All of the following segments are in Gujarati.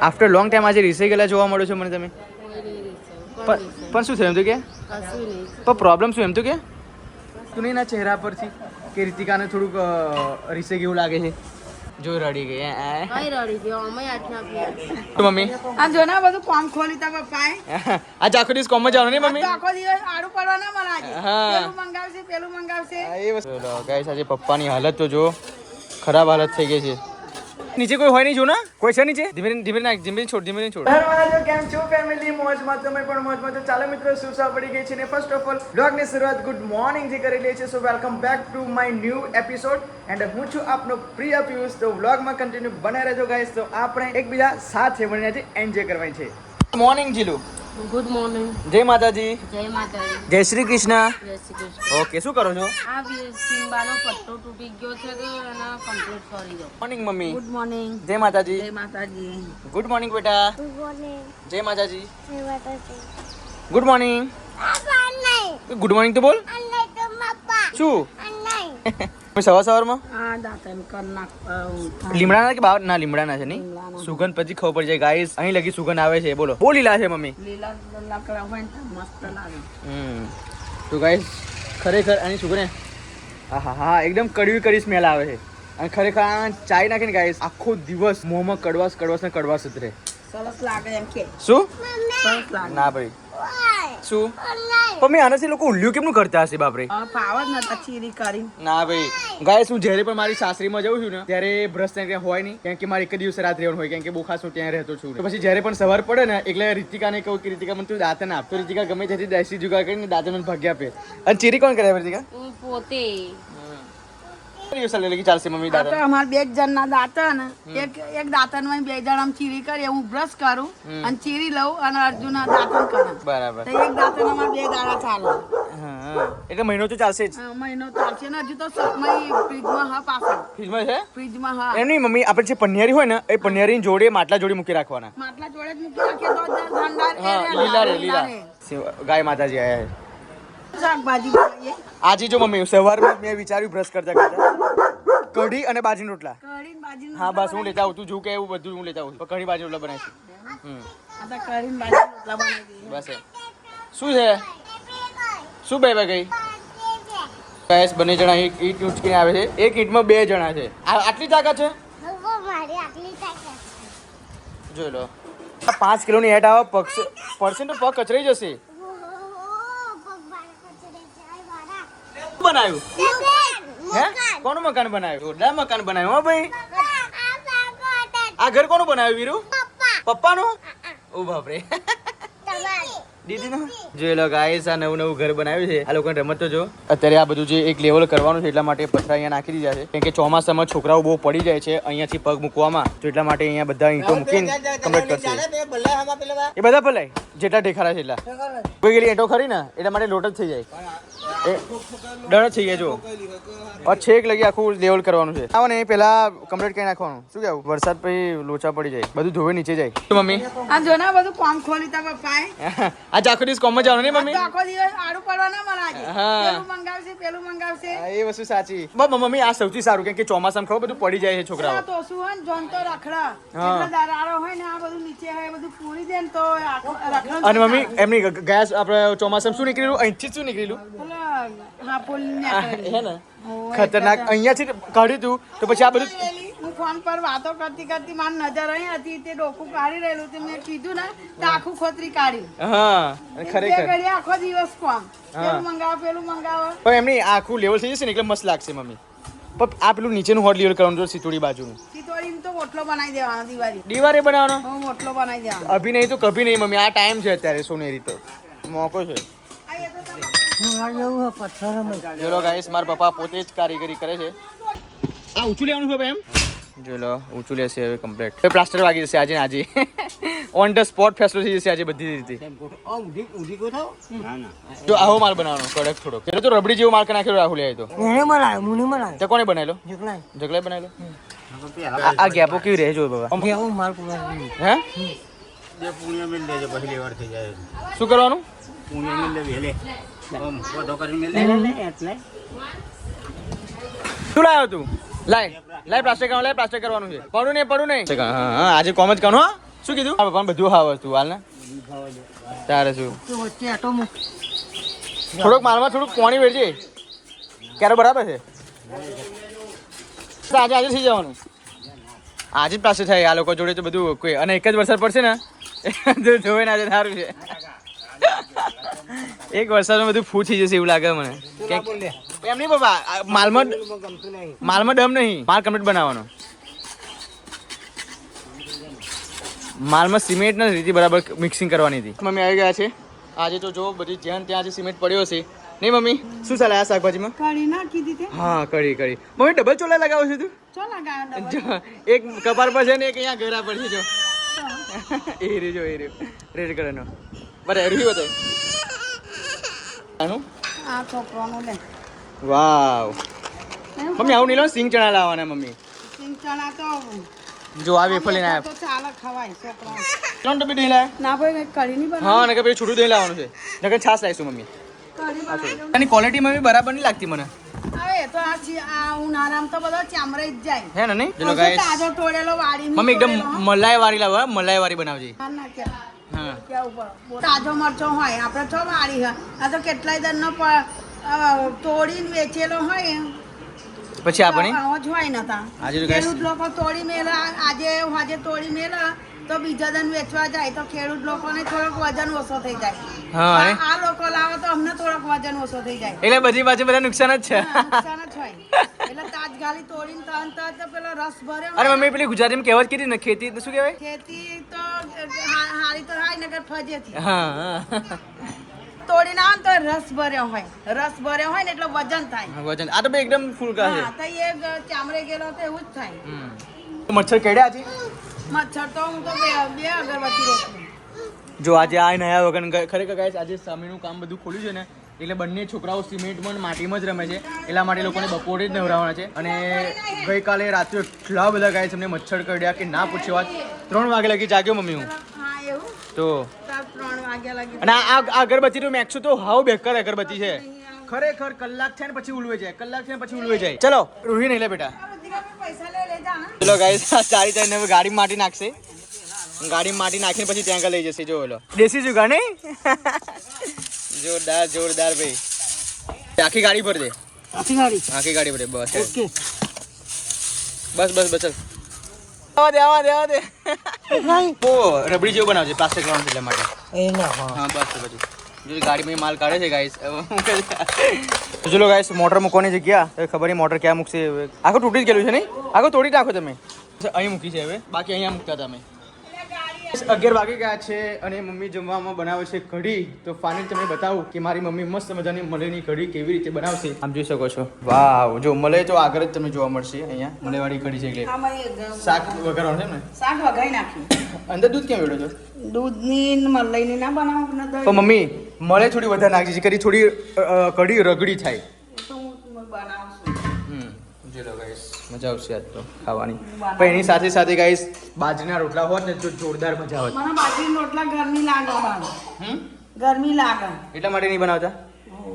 આફ્ટર લોંગ ટાઈમ આજે રીસે ગયેલા જોવા મળ્યો છે મને તમે. પણ શું થયું તું કે પણ પ્રોબ્લેમ શું એમ તું કે તું નહીં ના ચહેરા પરથી કે રીતિકાને થોડુંક રીસે જેવું લાગે છે. જો રડી ગઈ મમ્મી આ જો ને બધું કામ ખોલી તા પપ્પાએ આજે આખો દિવસ કોમ જવાનું નહીં મમ્મી. આખો દિવસ આડું પડવાના મને આજે. હા પેલું મંગાવશે એ વસ્તુ ગાઈસ આજે પપ્પાની હાલત તો જો ખરાબ હાલત થઈ ગઈ છે. નીચે કોઈ હોય નહીં જો ને કોઈ છે નીચે. ધીમે ધીમે છોડ કેમ છો ફેમિલી મોજમાં તમે પણ મોજમાં. તો ચાલો મિત્રો સુસા પડી ગઈ છે ને ફર્સ્ટ ઓફ ઓલ બ્લોગની શરૂઆત ગુડ મોર્નિંગ થી કરી લઈએ છીએ. સો welcome back to my new episode and હું છું આપનો પ્રિય પિયુષ. તો વ્લોગમાં કન્ટિન્યુ બને રહેજો ગાઈસ. તો આપણે એકબીજા સાથે મળીને આજે એન્જોય કરવાની છે. Good morning Jilu. Good morning. જય માતાજી. જય માતાજી. જય શ્રી કૃષ્ણ. જય શ્રી કૃષ્ણ. ઓકે શું કરો છો? આ સિમ્બાનો પટ્ટો તૂટી ગયો છે તો એના કમ્પ્લીટ કરી દો. Morning mummy. Good morning. જય માતાજી. જય માતાજી. ગુડ મોર્નિંગ બેટા. Good morning. જય માતાજી. જય માતાજી. Good morning. ગુડ મોર્નિંગ તો બોલ. અન્નાઈ તો મપ્પા. શું અન્નાઈ. સવારમાં આ દાંતન કર નાખ. લીમડાના કે બાવ ના લીમડાના છે નહીં. સુગંધ પછી ખબર પડી જાય ગાઈસ. અહીં લગી સુગંધ આવે છે. બોલો બહુ લીલા છે મમ્મી. લીલા લાકડા હોય ને મસ્ત લાગે. તો ગાઈસ ખરેખર આની સુગંધ હા એકદમ કડવી સ્મેલ આવે છે. અને ખરેખર આ ચાય નાખીને ગાઈસ આખો દિવસ મોંમાં કડવાશ જ રહે. સરસ લાગે એમ કે શું સરસ લાગે. ના ભાઈ ઓય. શું અન્નાઈ. મમ્મી આનાથી લોકો ઉલ્લ્યું કેમનું કરતા હશે બાપરે. પાવ જ નતા ચીરી કરી. ના ભાઈ ગાઈસ હું જ્યારે પણ મારી સાસરીમાં જઉં છું ને ત્યારે બ્રશ ત્યાં હોય નહીં. કેમ કે મારે એક જ દિવસે રાત રહેવાનું હોય. કેમ કે બહુ ખાસ હું ત્યાં રહેતો છું. તો પછી જ્યારે પણ સવાર પડે ને એટલે રીતિકાને કહું કે રીતિકા મને તું દાંતન આપ. તો રીતિકા ગમે ત્યાંથી દેશી જુગાડ કરીને દાંતન મને ભાગ્ય આપે. અને ચીરી કોણ કરે રીતિકા? હું પોતે ચાલશે મમ્મી આ તો દાંતન. અમાર બે જણના દાંતન એક દાંતન માં બે જણ આમ ચીરી કરીએ. હું બ્રશ કરું અને ચીરી લઉં અને અર્જુન દાંતન કરે. બરાબર. તો એક દાંતન અમાર બે દાડા ચાલે. હા એટલે મહિનો તો ચાલશે જ. મહિનો ચાલશે ને હજુ તો ફ્રીજમાં હા પાછળ ફ્રીજમાં છે ફ્રીજમાં હા. એમ નહીં મમ્મી આપણે જે પનિયારી હોય ને એ પનિયારી જોડે માટલા જોડે મૂકી રાખવાના. માટલા જોડે જ મૂકી રાખીએ તો ઠંડા હા લીલા ગાય માતાજી આયા છે. શાકભાજી બનાવીએ. આજે જો મમ્મી સવારમાં મેં વિચાર્યું બ્રશ કરતા કઢી અને બાજરી રોટલા. કઢી બાજરીનું હા બસ હું લેતા આવું. તું જો કે એવું બધું હું લેતા આવું. પણ કઢી બાજરી રોટલા બનાવીશું. આ તો કઢી બાજરી રોટલા બનાવી દઈએ. બસ શું છે શું બે ગઈ ગાઈસ બંને જણા એક ઈંટ ઉચકીને આવે છે. એક ઈંટમાં બે જણા છે. આટલી તાકાત છે હગો મારી આટલી તાકાત. જોઈ લો. 5 કિલોની હેટ આવે પડશે તો પગ કચરાઈ જશે. ઓહો, પગ બાળા કચરે જાય વાળા. બનાવ્યું હે મકાન. કોનું મકાન બનાવ્યું? જોરદાર મકાન બનાવ્યું હો ભાઈ. આ બાગોટ. આ ઘર કોનું બનાવ્યું વીરુ? પપ્પા. પપ્પાનું? ઓ બાપરે. તમારી. દીદીનું જોઈ લો ગાઈસ આ નવું ઘર બનાવ્યું છે. આ લોકોને રમત તો જો અત્યારે આ બધું જે એક લેવલ કરવાનું છે એટલા માટે પથરા અહીંયા નાખી દીધા છે. કેમ કે ચોમાસામાં છોકરાઓ બહુ પડી જાય છે અહીંયાથી પગ મૂકવામાં. તો એટલા માટે અહીંયા બધા ઈંટો મૂકીને કમ્પ્લીટ કરશે. એ બધા ભલાય જેટલા ઢેખારા છે એટલા. કોઈ ગયેલી ઈંટો ખરી ને એટલા માટે લોટ જ થઈ જાય. એ ડર જ થઈ જાય જો. છેક લગી આખું લેવલ કરવાનું છે. આવો ને પેલા કમ્પ્લીટ કરી નાખવાનું. શું કેવું? વરસાદ પછી લોચા પડી જાય બધું ધોવે નીચે જાય. મમ્મી આ જો ને બધું કામ ખોલી તા પપ્પાએ આજે આખો દિવસ કોમ જવાનું નહીં મમ્મી. આખો દિવસ આડું પડવાના મને આજે. હા. પેલું મંગાવશે એ વસ્તુ સાચી. મમ્મી આ સૌથી સારું કેમ કે ચોમાસામાં ખબર બધું પડી જાય છે છોકરાઓ. તો શું હોય ને જોન તો રખડા હા. એટલે દરારો હોય ને આ બધું નીચે હોય બધું પૂરી દે ને તો રખડા. અને મમ્મી એમની ગેસ આપણે ચોમાસામાં શું નીકળેલું અહીંથી શું નીકળેલું હા પુલ હે ને ખતરનાક અહીંયાથી કાઢ્યું તું તો પછી આ બધું હું ફોન પર વાતો કરતી મારી નજર અહીં હતી તે ડોકું કાઢી રહેલું તે મેં કીધું ને તો આખું ખોતરી કાઢી. હા અને ખરેખર ઘડી આખો દિવસ કામ પેલું મંગાવો પણ એમની આખું લેવલ થઈ જશે ને એટલે મસ્ત લાગશે મમ્મી. પણ આ પેલું નીચેનું હોટ લેવલ કરવાનું જો સિતોડી બાજુનું. સિતોડીને તો ઓટલો બનાવી દેવાનો દિવારે બનાવવાનો. હું ઓટલો બનાવી દેવાનો. અભી નહીં તો કભી નહીં મમ્મી. આ ટાઈમ છે અત્યારે સોનેરી તો મોકો છે. જોલો ગાઈસ મારા પપ્પા પોતે જ કારીગરી કરે છે. આ ઊંચું લેવાનું છે એમ. જોલો ઊંચું લેશે હવે કમ્પ્લીટ. પ્લાસ્ટર વાગી જશે આજે ઓન ધ સ્પોટ ફેસલો થઈ જશે આજે બધી રીતે. જો આવો માલ બનાવવાનો કડક થોડો. એટલે તો રબડી જેવો માલ નાખેલો રાહુલ આય તો. તે કોને બનાવેલો? જગલાએ બનાવેલો. આ ગેપો કેવી રહે જો બાબા. હે જે પુણ્ય મિલ લેજો પહેલી વાર થઈ જાય. શું કરવાનું? પુણ્ય મિલ લેવી લે પોતો કરીને મિલ લે એટલે શું લાવ્યો તું? લાય પ્લાસ્ટર કરવાનું છે. પડું નહીં. હા આજે કોમ જ કરવાનું. શું કીધું હા પણ બધું હાવ હતું હાલ ને તારે શું તો વચ્ચે આટો મૂક થોડુંક માલમાં થોડુંક પાણી વેચજે ક્યારે બરાબર છે આજે આજે થઈ જવાનું આજે જ પાસે થાય આ લોકો જોડે તો બધું કોઈ અને એક જ વરસાદ પડશે ને જોવે ને આજે સારું છે એક વરસાદમાં બધું ફૂ થઈ જશે એવું લાગે મને એમ નહીં બાબા માલમાં દમ નહીં માલ કમ્પ્લીટ બનાવવાનો માલમાં સિમેન્ટ ને રીતિ બરાબર મિક્સિંગ કરવાની હતી મમ્મી આવી ગયા છે આજે તો જો બધી જ્યાં ત્યાં આજે સિમેન્ટ પડ્યો છે નહીં મમ્મી શું ચાલે આ શાકભાજીમાં કઢી નાખી દીધી હા કરી મમ્મી ડબલ ચોલા લગાવો છે તું ચો લગાવ જો એક કપાર પર છે ને એક અહીંયા ઘરા પર છે જો એ રહ્યો રેડ કલરનો બરાબર એરું બતાય આનું આ છોકરાનું લે વાવ મમ્મી આવું નહીં લો સિંગ ચણા લાવવાના મમ્મી સિંગ ચણા તો જો આ વેફર લઈને આવ્યા તો ચાલે ખવાય છોકરા ત્રણ ડબ્બી દહીં લાયા ના ભાઈ કઈ કઢી નહીં બનાવી હા નકર પછી છૂટું દહીં લાવવાનું છે નકર છાશ લાવીશું મમ્મી કઢી બનાવી એની ક્વોલિટી મમ્મી બરાબર નહીં લાગતી મને હવે એ તો આ ઉનાળામાં તો બધો ચામરાઈ જ જાય હે ને નહીં ચલો પછી ગાઈસ તાજો ટોળેલો વાળી મમ્મી એકદમ મલાઈ વાળી લાવો મલાઈ વાળી બનાવજે હા તાજો મરચો હોય આપણે છો વાળી હોય આ તો કેટલાય દરનો તોડીને વેચેલો હોય પછી આપણે આવો જ હોય નતા આજે તો guys- ખેડૂત લોકો તોડી મેલા આજે તોડી મેલા તો બીજા દન વેચવા જાય તો ખેડૂત લોકોને થોડોક વજન ઓછો થઈ જાય હા અને આ લોકો લાવે તો અમને થોડોક વજન ઓછો થઈ જાય એટલે બધી બાજુ બધા નુકસાન જ છે હા, નુકસાન જ હોય એટલે તાજગાલી તોડીને તરત જ પેલો રસ ભર્યો અરે મમ્મી પેલી ગુજરાતીમાં કહેવત કીધી ને ખેતી શું કહેવાય ખેતી તો હારી તો હાય નગર ફજેથી હા તોડીને આવે ને તો રસ ભર્યો હોય ને એટલે વજન થાય વજન આ તો ભાઈ એકદમ ફૂલ કા છે હા તો એ ચામડે ગયેલો તો એવું જ થાય મચ્છર કેડ્યા છે મચ્છર તો હું તો બે અગરબત્તી રોકું જો આજે આ નયા વગર ખરેખર ગાઈસ આજે સામેનું કામ બધું ખોલ્યું છે ને એટલે બંને છોકરાઓ સિમેન્ટમાં અને માટીમાં જ રમે છે એટલા માટે લોકોને બપોરે જ નવરાવવાના છે અને ગઈકાલે રાત્રે એટલા બધા ગાઈસ અમને મચ્છર કરડ્યા કે ના પૂછ્યો વાત 3 વાગે લગી જાગ્યો મમ્મી હું હા એવું તો 3 વાગ્યા લાગી અને આ અગરબત્તી તો મેક્સો તો હાવ બેકાર અગરબત્તી છે ખરેખર કલાક છે ને પછી ઉલવે જાય ચલો રૂહી નહીં લે બેટા પૈસા લઈ જા ને ચલો ગાઈસ સારી ચાઈને હવે ગાડીમાં માટી નાખશે ગાડીમાં માટી નાખીને પછી ત્યાં લઈ જશે જો ઓલો દેશી જુગા નહીં જોરદાર ભાઈ આખી ગાડી ભર દે આખી ગાડી ભર દે બસ ઓકે બસ ચાલ આવા દે ઓ રબડી જેવું બનાવજે પ્લાસ્ટિક લાવવાનું એટલે માટે હા બસ તો પછી જો ગાડીમાં માલ કાઢે છે ગાઈસ ચલો ગાઈસ મોટર મૂકવાની જગ્યા હવે ખબર નહીં મોટર ક્યાં મૂકશે આખું તૂટી જ ગયેલું છે નહીં આખું તોડી નાખો તમે અહીં મૂકી છે હવે બાકી અહીંયા મૂકતા તમે 11 વાગી ગયા છે અને મમ્મી જમવામાં બનાવે છે કઢી તો ફાઇનલ તમને બતાવું કે મારી મમ્મી મસ્ત મજાની મલાઈની કઢી કેવી રીતે બનાવશે આમ જોઈ શકો છો વાવ જો મલાઈ તો આગળ જ તમને જોવા મળશે અહીંયા મલાઈવાળી કઢી છે એટલે શાક વઘારવાનું છે ને શાક વઘાઈ નાખ્યું અંદર દૂધ કેમ વેડો છો દૂધની મલાઈની ના બનાવો ને દહીં પણ મમ્મી મલાઈ થોડી વધારે નાખી છે કરી થોડી કઢી રગડી થાય તો હું બનાવું જો ગાઈસ મજા આવશે આજ તો ખાવાની પણ એની સાથે સાથે ગાઈસ બાજરીના રોટલા હોત ને તો જોરદાર મજા આવત મને બાજરીના રોટલા ગરમી લાગે ગરમી લાગે એટલા માટે નહીં બનાવતા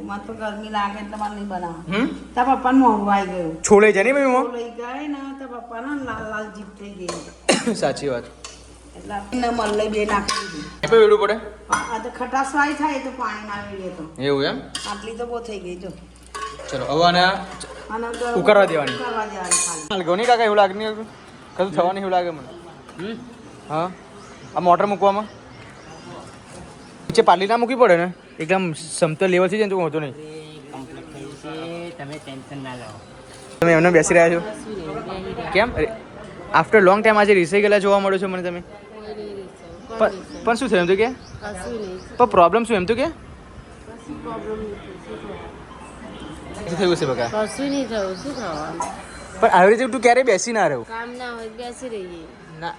મને તો ગરમી લાગે એટલે મને નહીં બનાવે તાર પપ્પાને મોઢું આવી ગયું છોલે છે નહીં મમ્મી લઈ ગઈ ને તો પપ્પાને લાલ જીભ થઈ ગઈ સાચી વાત એટલે મલાઈ બે નાખી દીધી એ વેડવું પડે આ તો ખટાશ વાળી થાય તો પાણી ના વેડીએ તો એવું એમ આટલી તો બહુ થઈ ગઈ જો ચલો હવે આના અને ઉકાળવા દેવાની ખાલી ગોની કાકા એવું લાગે નહીં કશું થવાનું એવું લાગે મને હા આ મોટર મૂકવામાં નીચે પાટલી ના મૂકવી પડે ને એકદમ સમતલ લેવલ થઈ જાય ને તો હોતો નહીં તમે ટેન્શન ના લો તમે એમને બેસી રહ્યા છો કેમ આફ્ટર લોંગ ટાઈમ આજે રીસાઈ ગયેલા જોવા મળ્યો છો મને તમે પણ શું થયું એમ તો કે પણ પ્રોબ્લેમ શું એમ તો કે થયું છે બકા કશું નહીં થયું શું થવાનું પણ આવી રીતે તું ક્યારેય બેસી ના રહ્યો કામ ના હોય બેસી રહીએ ના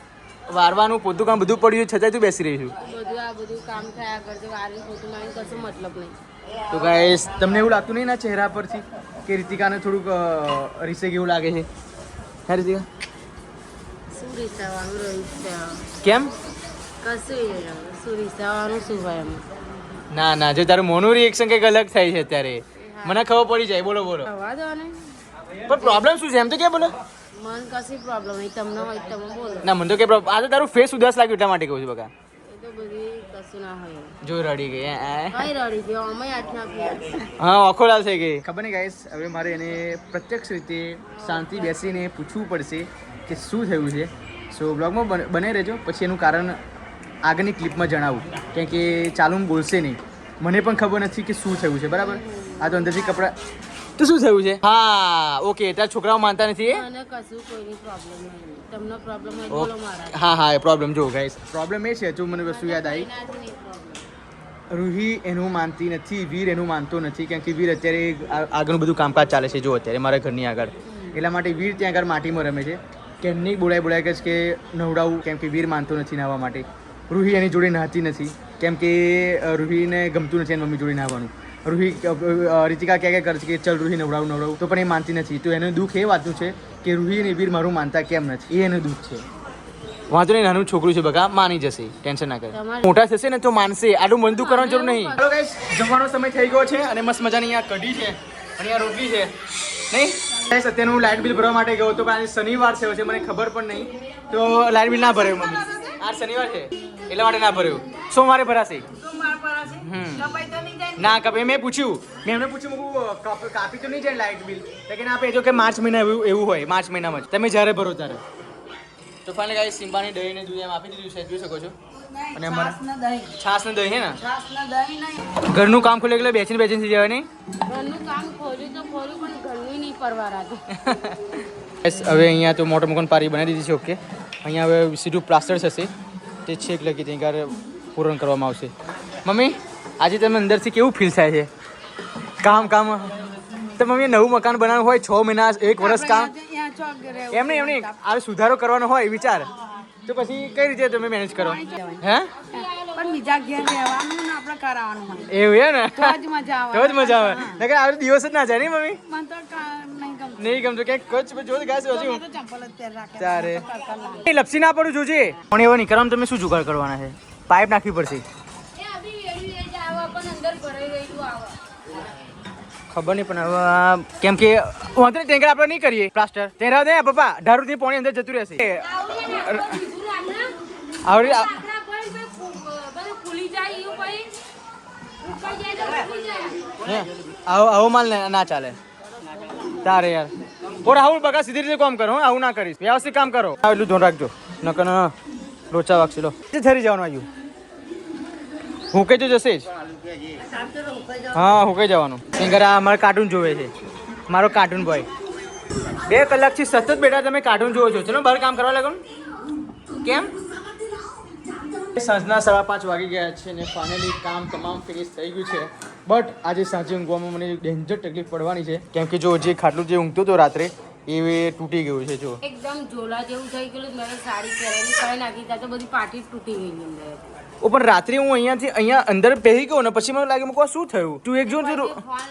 વારવાનું પોતું કામ બધું પડ્યું છે છતાંય તું બેસી રહી છું બધું કામ થયા કરશે વારી ખોટું મારી કશું મતલબ નહીં તો ગાઈસ તમને એવું લાગતું નહીં ના ચહેરા પરથી કે રીતિકાને થોડુંક રીસે જેવું લાગે છે હે રીતિકા શું રીસાવાનું રહ્યું છે કેમ કશું શું રીસાવાનું શું હોય એમ ના જો તારું મોનું રિએક્શન કંઈક અલગ થાય છે અત્યારે મને ખબર પડી જાય બોલો હવા દો ને પણ પ્રોબ્લેમ શું છે એમ તો કે બોલો મન કશી પ્રોબ્લેમ નહીં, તમને હોય તો તમે બોલો. ના મને તો કે આ તો તારું ફેસ ઉદાસ લાગ્યું એટલા માટે કહું છું બકા. એ તો બધી કશું ના હોય. જો રડી ગઈ કઈ રડી ગયો અમે આટલા પીયા. હા આખો લાલ થઈ ગઈ. ખબર નહીં ગાઈસ, હવે મારે એને પ્રત્યક્ષ રીતે શાંતિ બેસીને પૂછવું પડશે કે શું થયું છે. સો બ્લોગમાં બને રહેજો, પછી એનું કારણ આગળની ક્લિપમાં જણાવું, કેમ કે ચાલુ બોલશે નહીં. મને પણ ખબર નથી કે શું થયું છે. બરાબર, આ તો અંદરથી કપડાં તો શું થયું છે. હા ઓકે, તારા છોકરાઓ માનતા નથી. મને કશું કોઈની પ્રોબ્લેમ નહીં, તમને પ્રોબ્લેમ હોય બોલો મારા. હા હા એ પ્રોબ્લેમ જો ગાઈસ, પ્રોબ્લેમ એ છે, જો મને વસ્તુ યાદ આવી. એનાથી નહીં problem. રૂહી એનું માનતી નથી, વીર એનું માનતો નથી, કેમ કે વીર અત્યારે આગળનું બધું કામકાજ ચાલે છે જો અત્યારે મારા ઘરની આગળ. એટલા માટે વીર ત્યાં આગળ માટીમાં રમે છે. કેમની બોલાય કે નવડાવું, કેમ કે વીર માનતો નથી નાહવા માટે. રૂહી એની જોડે નહાતી નથી, કેમ કે રૂહીને ગમતું નથી એની મમ્મી જોડે નાહવાનું. રૂહી રીતિકા ક્યાં કરે છે કે ચલ રૂહી નવડાવું, તો પણ એ માનતી નથી. તો એનું દુઃખ એ વાતનું છે કે રૂહી અને વીર મારું માનતા કેમ નથી, એ એનું દુઃખ છે. વાંધો નહીં, નાનું છોકરું છે બકા, માની જશે, ટેન્શન ના કરે. મોટા થશે ને તો માનશે, આટલું મન દુઃખ કરવાની જરૂર નહીં. હેલો ગાઈસ, જમવાનો સમય થઈ ગયો છે અને મસ્ત મજાની અહીંયા કઢી છે અને અહીંયા રોટલી છે. નહીં ગાઈસ, અત્યારે હું લાઇટ બિલ ભરવા માટે ગયો હતો, પણ આજે શનિવાર છે, મને ખબર પણ નહીં, તો લાઇટ બિલ ના ભર્યું મમ્મી. આજ શનિવાર છે એટલા માટે ના ભર્યું. સોમવારે ભરાશે. ના કપાય. મેં પૂછ્યું, મેં એમને પૂછ્યું કાપી તો નહીં જાય લાઇટ બિલ, લેકિન આપે જો કે માર્ચ મહિના એવું હોય, માર્ચ મહિનામાં જ તમે જ્યારે ભરો ત્યારે. તો ફાઇનલી ગાઈસ, સિમ્બાની દહીં ને દૂધ એમ આપી દીધું છે, જોઈ શકો છો. અને અમારા છાસ ને દહીં હે ને, ઘરનું કામ ખોલે એટલે બેસીને થઈ જવાય નહીં. ઘરનું કામ ખોલ્યું તો ખોલ્યું, પણ ઘરનું નહીં પરવા રાતું. હવે અહીંયા તો મોટો મકાન પારી બનાવી દીધી છે. ઓકે, અહીંયા હવે સીધું પ્લાસ્ટર થશે, તે છેક લગી ત્યાં ક્યારે પૂરણ કરવામાં આવશે. મમ્મી આજે તમે અંદરથી કેવું ફીલ થાય છે? કામ તો મમ્મી નવું મકાન બનાવવું હોય 6 મહિના 1 વર્ષ કામ, એમ નહીં આ સુધારો કરવાનો હોય વિચાર, તો પછી કઈ રીતે તમે મેનેજ કરો? હે પણ બીજા ઘેર રહેવાનું ને આપણે કરાવવાનું હોય, એવું હે ને, તો જ મજા આવે. તો જ મજા આવે. નકર આ દિવસ જ ના જાય નહીં મમ્મી. મને તો નહીં ગમતું. નહીં ગમતું ક્યાંક કચ્છ જો ગાય હજુ મેં તો ચંપલ જ પહેર રાખે. તારે તો કરતા લાગે. લપસી ના પડું જોજે. પણ એવો નહીં કરવાનું. તમે શું જુગાડ કરવાના છે? પાઇપ નાખવી પડશે. ખબર નહીં પણ હવે કેમ કે વાંધો નહીં, ત્યાં આપણે નહીં કરીએ પ્લાસ્ટર. ત્યાં રાહ દે પપ્પા, 18 થી પાણી અંદર જતું રહેશે. આવડી આવો માલ ના ચાલે તારે યાર. ઓર આવું બકા સીધી રીતે કામ કરો, આવું ના કરીશ, વ્યવસ્થિત કામ કરો. એટલું ધ્યાન રાખજો, નકર લોચા વાગશે. લો થરી જવાનું આવ્યું, હુકે તો જશે જ. હા હુકે જવાનું. ઘરે અમારે કાર્ટૂન જોવે છે, મારો કાર્ટૂન બોય. 2 કલાકથી સતત બેઠા તમે કાર્ટૂન જોવો છો. ચલો બહાર કામ કરવા લાગો. કેમ? સાંજના 5:30 વાગી ગયા છે ને ફાઇનલી કામ તમામ ફિનિશ થઈ ગયું છે. બટ આજે સાંજે ઊંઘવામાં મને ડેન્જર તકલીફ પડવાની છે, કેમ કે જો જે ખાટલું જે ઊંઘતો હતો રાત્રે એ તૂટી ગયું છે. જો એકદમ ઝોલા જેવું થઈ ગયેલું. મેં સાડી પહેરેલી કઈ નાખી ત્યાં તો બધી પાટી તૂટી ગઈ અંદર. ઓ પણ રાત્રે હું અહીંયા અંદર પહેરી ગયો ને પછી મને લાગે મૂકવા શું થયું. તું એક જો ફોન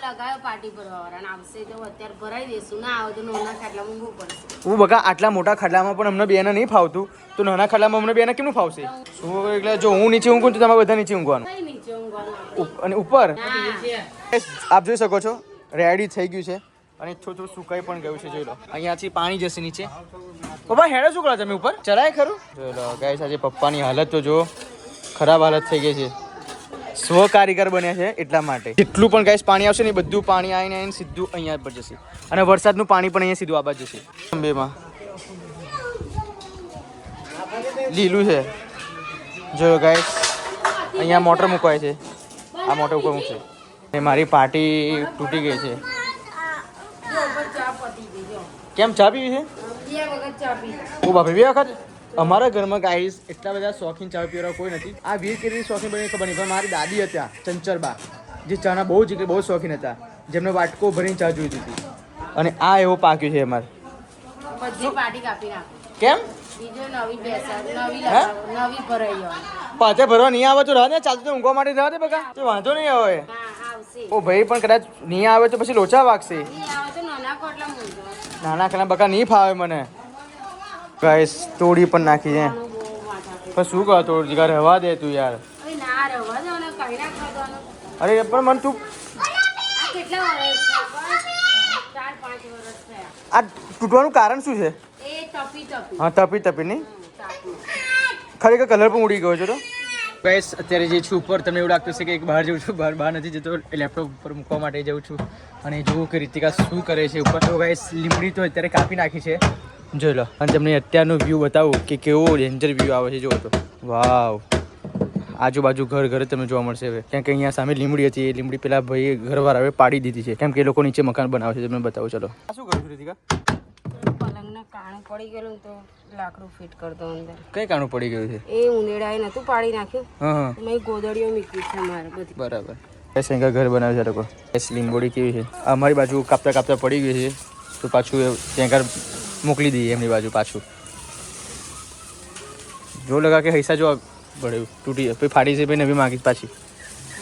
લગાવ્યો પાટી ભરવા વાળા, આવશે તો અત્યારે ભરાઈ દેશું, ના આવે તો નાના ખાટલામાં ઊંઘવું પડશે. હું બકા આટલા મોટા ખાટલામાં પણ અમને બેને નહીં ફાવતું, તો નાના ખાટલામાં અમને બેને કેમનું ફાવશે? શું એટલે જો હું નીચે ઊંઘું તો તમારે બધા નીચે ઊંઘવાનું. કઈ નીચે ઊંઘવાનું અને ઉપર ના. આપ જોઈ શકો છો રેડી થઈ ગયું છે અને થોડું સુકાઈ પણ ગયું છે. જોઈ લો અહીંયાથી પાણી જશે નીચે. પપ્પા હેડો શું કરો તમે ઉપર ચડાય ખરું? જોઈ લો ગાઈસ, આજે પપ્પાની હાલત તો જો ખરાબ હાલત થઈ ગઈ છે. સ્વ કારીગર બન્યા છે એટલા માટે. જેટલું પણ ગાઈસ પાણી આવશે ને બધું પાણી આવીને સીધું અહીંયા પર જશે અને વરસાદનું પાણી પણ અહીંયા સીધું આ બાજુ જશે. અંબેમાં લીલું છે. જો ગાઈસ અહીંયા મોટર મૂકવાય છે, આ મોટર ઉપર મૂકશે. એ મારી પાર્ટી તૂટી ગઈ છે. ચા પતી ગઈ જો. કેમ ચા પીવી છે? બે વખત ચા પી. ઓ બાપરે 2 વખત? અમારા ઘરમાં ગાઈસ એટલા બધા શોખીન ચા પીવા કોઈ નથી. આ વીર કેટલી શોખીન બની ખબર નહીં, પણ મારી દાદી હતા ચંચરબા, જે ચાના બહુ શોખીન હતા, જેમને વાટકો ભરીને ચા જોઈતી હતી. અને આ એવો પાક્યું છે અમારે. બધી પાટી કાપી નાખો. કેમ? બીજો નવી બેસા નવી લગાવો, નવી ભરાઈ જવાની. પાછા ભરવા નહીં આવે તો રહે ને, ચાલતું તો ઊંઘવા માટે રહે બકા, તો વાંધો નહીં આવે. હા આવશે. ઓ ભાઈ પણ કદાચ નહીં આવે તો પછી લોચા વાગશે. નહીં આવે તો નાના કોટલા મૂકજો. નાના ખાના બકા નહીં ફાવે મને. ગાઈસ તોડી પણ નાખી છે. બહુ માથા પણ શું કહો તોડી રહેવા દે તું યાર. અરે ના રહેવા દો ને, કઈ ના ખાવાનું. અરે પણ મને તું આ કેટલા વર્ષ થયા? 4-5 વર્ષ થયા. આ તૂટવાનું કારણ શું છે? એ તપી હા તપી તપી નહીં તાપી. ખરેખર કલર પણ ઉડી ગયો છે તો ગાઈસ અત્યારે જે છું ઉપર તમને એવું લાગતું છે કે એક બહાર જઉં છું બહાર નથી જતો લેપટોપ ઉપર મૂકવા માટે જઉં છું અને જોઉં કે રીતિકા શું કરે છે ઉપર તો ગાઈસ લીમડી તો અત્યારે કાપી નાખી છે જોઈ લો અને તમને અત્યારનો વ્યૂ બતાવું કે કેવો ડેન્જર વ્યૂ આવે છે જુઓ તો વાવ આજુબાજુ ઘર ઘર તમને જોવા મળશે હવે કેમ કે અહીંયા સામે લીમડી હતી એ લીમડી પેલા ભાઈ ઘરવાળા હવે પાડી દીધી છે કેમ કે એ લોકો નીચે મકાન બનાવે છે તમને બતાવું ચલો શું કરું છું રીતિકા પલંગના કાણે પડી ગયેલું ને તો લાકડું ફિટ કરતો અંદર. કઈ કાણું પડી ગયું છે એ ઉનેડાએ નતું પાડી નાખ્યું. હા હા મેં ગોદડીઓ મૂકી છે મારે બધી. બરાબર શેંગા ઘર બનાવે છે લોકો લીંબોડી કેવી છે અમારી બાજુ કાપતા કાપતા પડી ગઈ છે તો પાછું શેંગા મોકલી દઈએ એમની બાજુ પાછું જો લગા કે હૈસા જો બળ્યું તૂટી પછી ફાડી છે પછી નવી માગી પાછી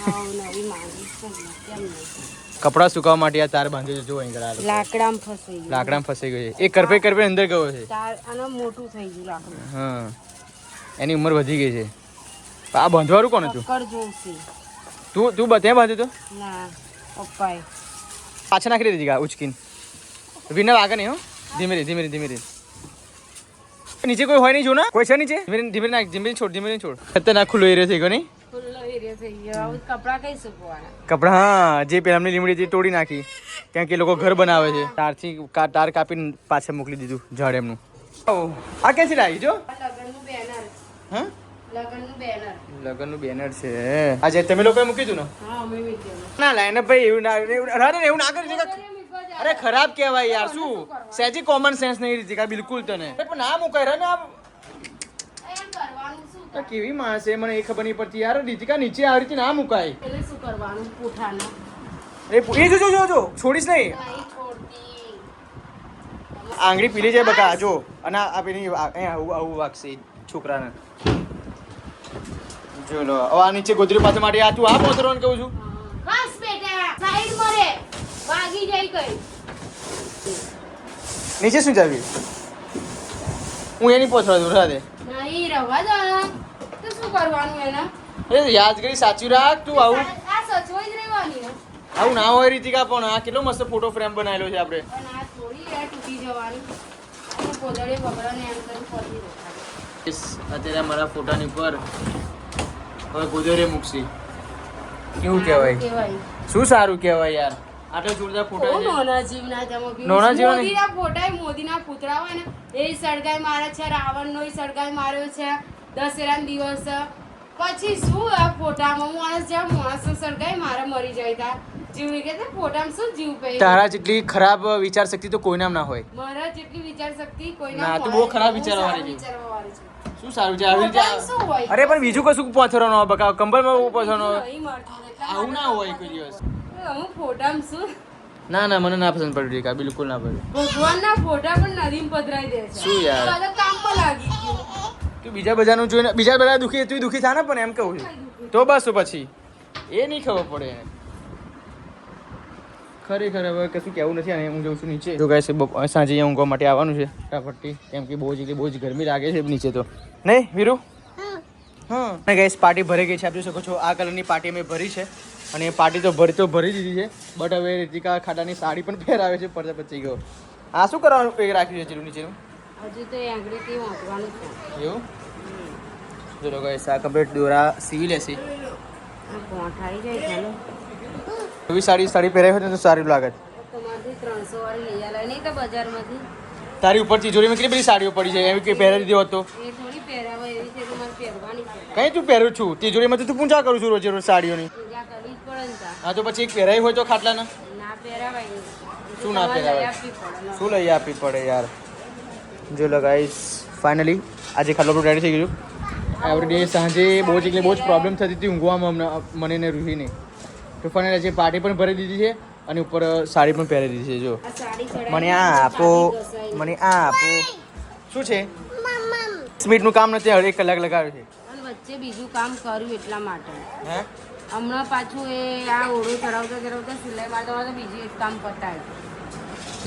હા નવી માંગીશ પણ કેમ નહીં. કપડાં સુકાવવા માટે આ તાર બાંધ્યો છે જો અહીં આગળ લાકડામાં ફસાઈ ગયું. લાકડામાં ફસાઈ ગયો છે એ કરપે કરપે અંદર ગયો છે તાર અને મોટું થઈ ગયું લાકડું. હા એની ઉંમર વધી ગઈ છે આ બાંધવાળું કોણ હતું ચક્કર જોશે. તું ત્યાં બાંધ્યું તો ના પપ્પાએ. પાછા નાખી દીધી ગા ઉચકીને વિનર આગળ નહીં હો ધીમે રે ધીમે રે ધીમે રે નીચે કોઈ હોય નહીં જો ના કોઈ છે નીચે ધીમે નાખ ધીમે છોડ ધીમે છોડ ખતરનાક ખુલ્લો એરિયો થઈ ગયો નહીં ખુલ્લો એરિયો થઈ ગયો. હવે કપડાં કઈ સુકવાના? કપડા હા જે પેલા એમની લીમડી હતી તોડી નાખી કારણ કે એ લોકો ઘર બનાવે છે તાર કાપીને પાછળ મોકલી દીધું ઝાડ એમનું આ ક્યાંથી લાવી જો લગનનું બેનર. હા લગનનું બેનર. લગનનું બેનર છે આજે તમે લોકોએ મૂકી દીધું ને હા અમે મૂકેલું. ના લાઈને ભાઈ એવું ના એવું ના કરી અરે ખરાબ કહેવાય યાર શું સહેજી કોમન સેન્સ નહીં રીતિકા બિલકુલ તને પણ ના મુકાય રે ને એમ કરવાનું શું? આ કેવી માણસ છે મને એ ખબર નહીં પડતી યાર રીતિકા નીચે આવી રીતે ના મુકાય એટલે શું કરવાનું? પૂઠાનું એ જો જો જો જો છોડીશ નહીં નહીં છોડતી. આંગળી પીલી જાય બકા જો અને આ પેલી આવું વાગશે છોકરાને જો લો હવે આ નીચે ગોદરી પાસે માટે આ તું આ પોતરવાનું કહું છું બસ બેટા સાઈડ મરે વાગી જાય કઈ. નીચે શું જાવી હું એની પોતરા દઉં રાધે નહીં રવા દો તો શું કરવાનું એના? એ યાદગીરી સાચી રાખ તું આવું આ સચવાઈ જ રહેવાની ને. આવું ના હોય રીતિકા પણ આ કેટલો મસ્ત ફોટો ફ્રેમ બનાવેલો છે આપણે પણ આ થોડી યાર તૂટી જવાની. હું પોદળે બગડાને એમ કરી પડી રોકાય. અત્યારે મારા ફોટાની પર હવે ગોદરે મૂકશી કેવું કહેવાય કહેવાય શું સારું કહેવાય યાર આટલા જોરદાર ફોટા ઓ છે નાના જીવના જમો બી. નાના જીવના નહીં. મોદીના ફોટા મોદીના પુતળા હોય ને એ સળગાઈ મારે છે, રાવણનો સળગાઈ માર્યો છે દશેરાના દિવસ. પછી શું આ ફોટામાં માણસ જ્યાં માણસો સળગાઈ મારે મરી જાય તા જીવ કે ફોટામાં શું જીવ પે. તારા જેટલી ખરાબ વિચાર શક્તિ તો કોઈનામ ના હોય મારા જેટલી વિચાર શક્તિ કોઈ ના, તું બહુ ખરાબ વિચારવાવાળી છે. છે. શું સારું છે આવી રીતે ફોટામાં શું હોય? અરે પણ બીજું કશું પથરવાનો હોય બકા કંબલમાં પથરવાનો હોય નહીં મળતું એટલે આવું ના હોય કોઈ દિવસ હું ફોટામાં શું ના ના મને ના પસંદ પડી કા બિલકુલ ના પડે ભગવાનના ફોટા પણ નદીમાં પધરાઈ દે છે. શું યાર? બધા કામમાં લાગી ગયું. તું બીજા બધાનું જોઈને બીજા બધા દુખી તું દુખી થા ને પણ એમ કહું છું તો બસ તો પછી એ નહીં ખબર પડે ખરેખર હવે કશું કહેવું નથી અને હું જઉં છું નીચે જો કહે છે સાંજે અહીંયા ઊંઘવા માટે આવવાનું છે ફટાફટથી કેમ કે બહુ જ ગરમી લાગે છે નીચે તો નહીં વીરુ હા ગેસ પાર્ટી ભરી ગઈ છે આપ જોઈ શકો છો આ કલરની પાર્ટી અમે ભરી છે અને એ પાર્ટી તો ભરી દીધી છે બટ હવે રીતિકા ખાડાની સાડી પણ પહેરાવે છે પડદા પચી ગયો આ શું કરવાનું એ રાખ્યું છે ચીલું નીચેનું હજુ તો એ આંગળીથી વાંચવાનું છે. એવું જો લોકો આ કમ્પ્લીટ દોરા સીવી લેશે આ પોંઠાઈ જાય ચાલો. એવી સાડી પહેરાવી હોય ને તો સારી લાગે તમારથી 300 વાળી લઈ આલાય નહીં તો બજારમાંથી. તારી ઉપર તિજોરીમાં કેટલી બધી સાડીઓ પડી છે એવી કે પહેરાવી દીધી હોત તો એ થોડી પહેરાવે એવી છે તમારે પહેરવાની છે. કઈ તું પહેરું છું તિજોરીમાં તો તું પૂજા કરું છું રોજે રોજ સાડીઓની પૂજા કરવી જ પડે ને તા. હા તો પછી એક પહેરાવી હોય તો ખાટલાના ના પહેરાવાય નહીં. શું ના તમારે પહેરાવાય? લઈ આપવી પડે ને. શું લઈ આપવી પડે યાર જો લગાઈશ ફાઇનલી આજે ખાટલો તો રેડી થઈ ગયું એવરી ડે સાંજે બહુ જ પ્રોબ્લેમ થતી હતી ઊંઘવામાં મને ને રૂહીને તો ફાઇનલી આજે પાર્ટી પણ ભરી દીધી છે અને ઉપર સાડી પણ પહેરી દીધી છે જો આ સાડી ચડાવી મને આ આપો મને આ આપો શું છે મિનિટનું કામ નથી 1 કલાક લગાવ્યું છે અને વચ્ચે બીજું કામ કર્યું એટલા માટે. હે હમણાં પાછું એ આ ઓળો ચડાવતા સિલાઈ મારતા તો બીજું એક કામ પતાવ્યું.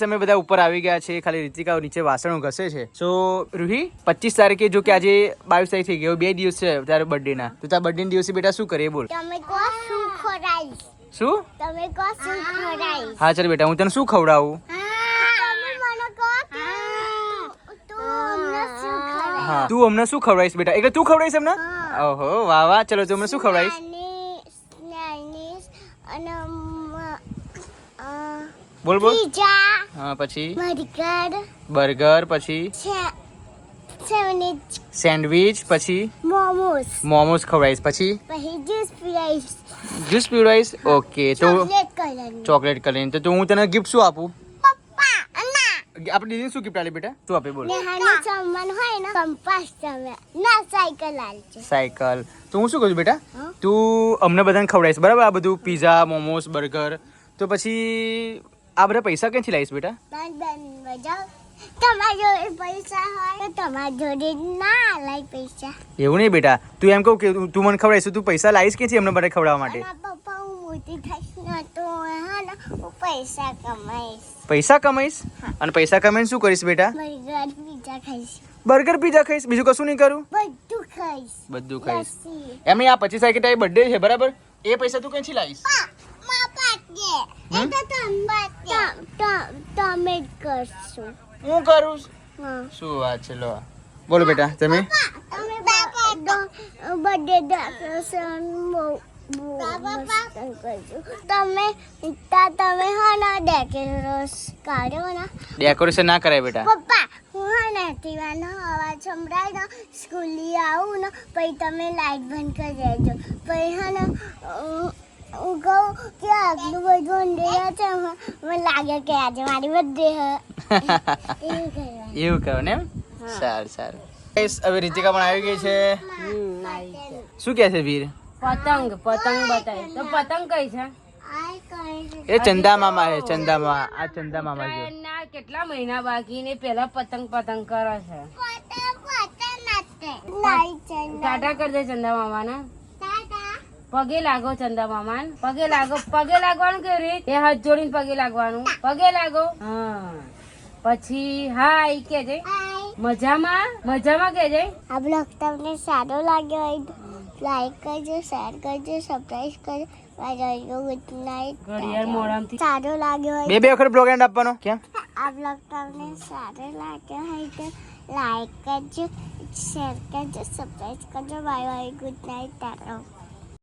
અમે બધા ઉપર આવી ગયા છે ખાલી રીતિકા નીચે વાસણો ઘસે છે સો રૂહી 25 તારીખે જો કે આજે 22 તારીખ થઈ ગયો 2 દિવસ છે તારા બર્થડે ના તો તારા બર્થડે દિવસે બેટા શું કરે બોલ તમે કો શું ખોરાઈશ શું તમે કો શું ખોરાઈશ હા ચાલ બેટા હું તને શું ખવડાવું તમે મને કો તું હા તું અમને શું ખવડાવીશ બેટા એટલે તું ખવડાવીશ અમને ઓહો વાહ વાહ ચલો તું અમને શું ખવડાવીશ સ્નેનિસ અને બોલ બોલ પીઝા હા પછી બર્ગર બર્ગર પછી સેન્ડવિચ સેન્ડવિચ પછી મોમોસ મોમોસ ખવડાવીશ પછી પછી જ્યુસ પીવાઈશ જ્યુસ પીવડાવીશ ઓકે તો ચોકલેટ કલરની ચોકલેટ કરીને તો હું તને ગિફ્ટ શું આપું પપ્પા અન્ના આપણે દીદી શું ગિફ્ટ આલી બેટા શું આપે બોલ નેહાની સામાન હોય ને કંપાસ તમે ના સાયકલ આલજો સાયકલ તો હું શું કહું છું બેટા હા? તું અમને બધાને ખવડાવીશ બરાબર આ બધું પીઝા મોમોસ બર્ગર તો પછી આ બધા પૈસા ક્યાંથી લાવીશ બેટા બેન બજાવ તમારા જોડે પૈસા હોય તો તમારા જોડે ના લાય પૈસા એવું નહીં બેટા તું એમ કહું કે તું મને ખવડાવીશ તો તું પૈસા લાવીશ ક્યાંથી અમને બધા ખવડાવવા માટે અને પપ્પા હું મોટી થઈશ ને તો હા ને હું પૈસા કમાઈશ પૈસા કમાઈશ અને પૈસા કમાઈને શું કરીશ બેટા બર્ગર પીઝા ખાઈશ બર્ગર પીઝા ખાઈશ બીજું કશું નહીં કરું બધું ખાઈશ બધું ખાઈશ લસ્સી એમની આ 25 તારીખે તારી બર્થડે છે બરાબર એ પૈસા તું ક્યાંથી લાવીશ તમે જ કરશો હું કરું હા શું વાત છે લો બોલો બેટા તમે બર્થડે ડેકોરેશન તમે હા ને ડેકોરેશન કાઢો ને ડેકોરેશન ના કરાય બેટા પપ્પા હું હા ને ટીવાનો અવાજ સંભળાય ને સ્કૂલથી આવું ને પછી તમે લાઈટ બંધ કરી દેજો પછી હા ને હું કહું કે આટલું બધું અંધેરા છે મને લાગે કે આજે મારી બર્થડે એવું કરવાનું એવું કરો ને એમ સારું સારું Guys, હવે રીતિકા પણ આવી ગઈ છે શું કહે છે વીર પતંગ બતાય તો પતંગ કઈ છે એ ચંદા મામા છે ચંદા મામા આ ચંદા મામા છે ના કેટલા મહિના બાકી ને પેલા પતંગ કરે છે ટાટા કરી દે ચંદા મામા ને પગે લાગો ચંદા મામા પગે લાગવાનું કેવી રીત એ હાથ જોડીને પગે લાગવાનું પગે લાગો હા પછી હાય કેજે મજામાં કેજે આ બ્લોગ તમને સારો લાગ્યો હોય તો લાઈક કરજો શેર કરજો સબસ્ક્રાઇબ કરજો ગુડ નાઇટ ઘડિયાળ મોડામથી સારો લાગ્યો હોય બે વખત બ્લોગ એન્ડ આપવાનો કેમ આ બ્લોગ તમને સારો લાગ્યો હોય તો લાઈક કરજો શેર કરજો સબસ્ક્રાઇબ કરજો bye bye good night Tata